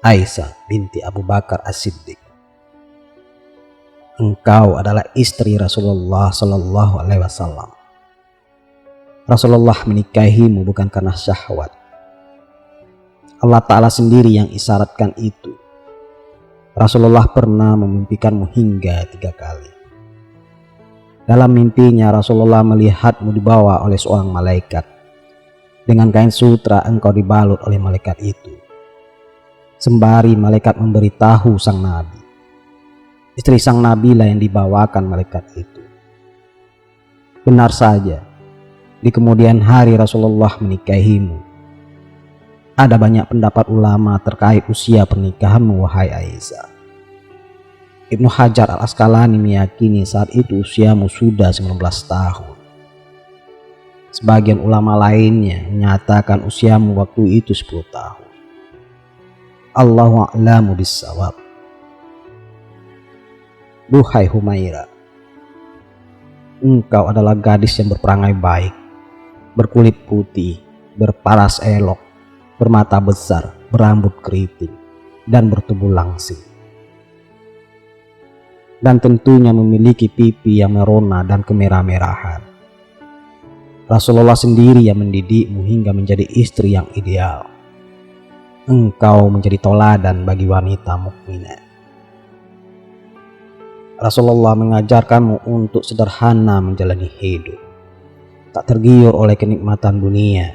Aisyah binti Abu Bakar As-Siddiq, engkau adalah istri Rasulullah Sallallahu Alaihi Wasallam. Rasulullah menikahimu bukan karena syahwat. Allah Ta'ala sendiri yang isyaratkan itu. Rasulullah pernah memimpikanmu hingga 3 kali. Dalam mimpinya Rasulullah melihatmu dibawa oleh seorang malaikat. Dengan kain sutra engkau dibalut oleh malaikat itu. Sembari malaikat memberitahu sang Nabi, istri sang Nabi lah yang dibawakan malaikat itu. Benar saja, di kemudian hari Rasulullah menikahimu. Ada banyak pendapat ulama terkait usia pernikahanmu, wahai Aisyah. Ibnu Hajar Al-Asqalani meyakini saat itu usiamu sudah 19 tahun. Sebagian ulama lainnya menyatakan usiamu waktu itu 10 tahun. Allahu a'lamu bissawab. Duhai Humaira, engkau adalah gadis yang berperangai baik, berkulit putih, berparas elok, bermata besar, berambut keriting, dan bertubuh langsing. Dan tentunya memiliki pipi yang merona dan kemerah-merahan. Rasulullah sendiri yang mendidikmu hingga menjadi istri yang ideal. Engkau menjadi toladan bagi wanita mukminah. Rasulullah mengajarkanmu untuk sederhana menjalani hidup, tak tergiur oleh kenikmatan dunia.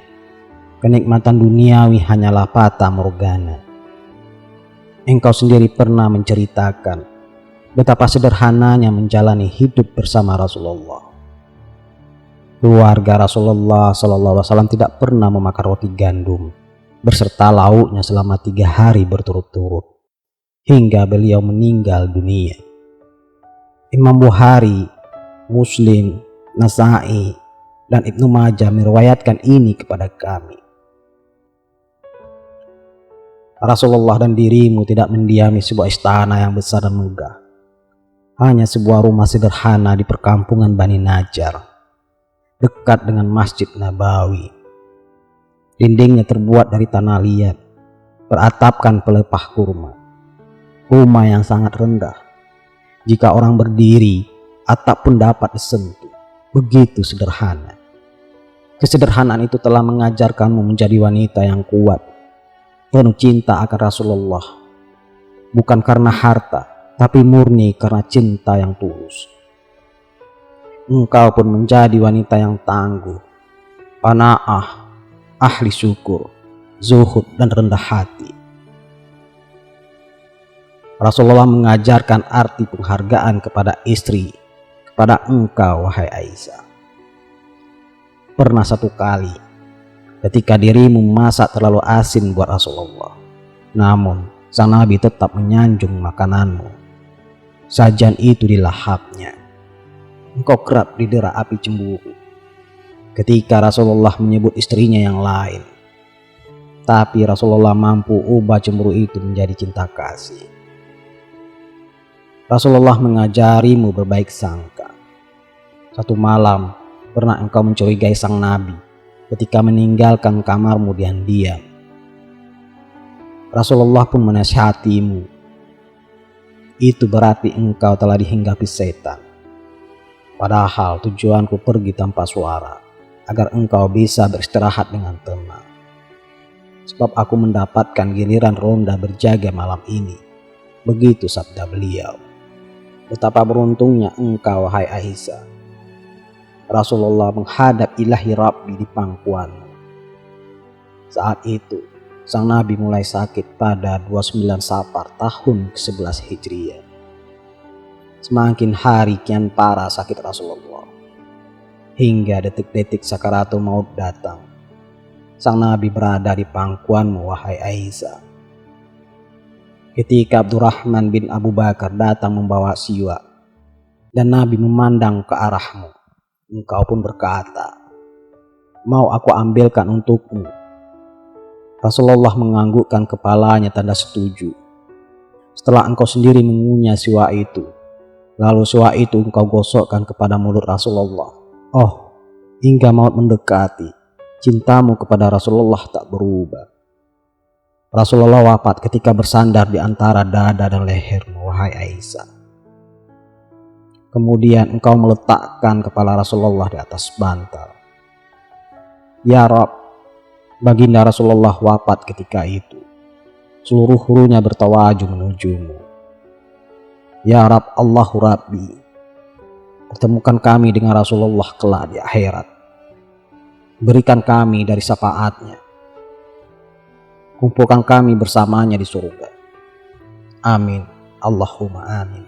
Kenikmatan duniawi hanyalah fata morgana. Engkau sendiri pernah menceritakan betapa sederhananya menjalani hidup bersama Rasulullah. Keluarga Rasulullah SAW tidak pernah memakan roti gandum berserta lauknya selama 3 hari berturut-turut hingga beliau meninggal dunia. Imam Bukhari, Muslim, Nasa'i, dan Ibnu Majah meriwayatkan ini kepada kami. Rasulullah dan dirimu tidak mendiami sebuah istana yang besar dan megah. Hanya sebuah rumah sederhana di perkampungan Bani Najjar, dekat dengan Masjid Nabawi. Dindingnya terbuat dari tanah liat, beratapkan pelepah kurma. Rumah yang sangat rendah. Jika orang berdiri, atap pun dapat disentuh. Begitu sederhana. Kesederhanaan itu telah mengajarkanmu menjadi wanita yang kuat, penuh cinta akan Rasulullah. Bukan karena harta, tapi murni karena cinta yang tulus. Engkau pun menjadi wanita yang tangguh, qanaah, ahli syukur, zuhud, dan rendah hati. Rasulullah mengajarkan arti penghargaan kepada istri, kepada engkau, wahai Aisyah. Pernah satu kali, ketika dirimu memasak terlalu asin buat Rasulullah, namun sang Nabi tetap menyanjung makananmu. Sajian itu dilahapnya. Engkau kerap didera api cemburu ketika Rasulullah menyebut istrinya yang lain. Tapi Rasulullah mampu ubah cemburu itu menjadi cinta kasih. Rasulullah mengajarimu berbaik sangka. Satu malam pernah engkau mencurigai sang Nabi ketika meninggalkan kamarmu diam-diam. Rasulullah pun menasihatimu. Itu berarti engkau telah dihinggapi setan. Padahal tujuanku pergi tanpa suara, agar engkau bisa beristirahat dengan tenang. Sebab aku mendapatkan giliran ronda berjaga malam ini. Begitu sabda beliau. Betapa beruntungnya engkau, wahai Aisyah. Rasulullah menghadap ilahi Rabbi di pangkuanmu. Saat itu, sang Nabi mulai sakit pada 29 Safar tahun ke-11 Hijriah. Semakin hari kian parah sakit Rasulullah. Hingga detik-detik sakaratul maut datang. Sang Nabi berada di pangkuanmu, wahai Aisyah. Ketika Abdurrahman bin Abu Bakar datang membawa siwak, dan Nabi memandang ke arahmu, engkau pun berkata, "Mau aku ambilkan untukmu?" Rasulullah menganggukkan kepalanya tanda setuju. Setelah engkau sendiri mengunyah siwak itu, lalu siwak itu engkau gosokkan kepada mulut Rasulullah. Oh, hingga maut mendekati, cintamu kepada Rasulullah tak berubah. Rasulullah wafat ketika bersandar di antara dada dan lehermu, wahai Aisyah. Kemudian engkau meletakkan kepala Rasulullah di atas bantal. Ya Rabb, baginda Rasulullah wafat ketika itu. Seluruh hulunya bertawaju menujumu. Ya Rabb, Allahu Rabbi, pertemukan kami dengan Rasulullah kelak di akhirat. Berikan kami dari syafaatnya. Kumpulkan kami bersamanya di surga. Amin. Allahumma amin.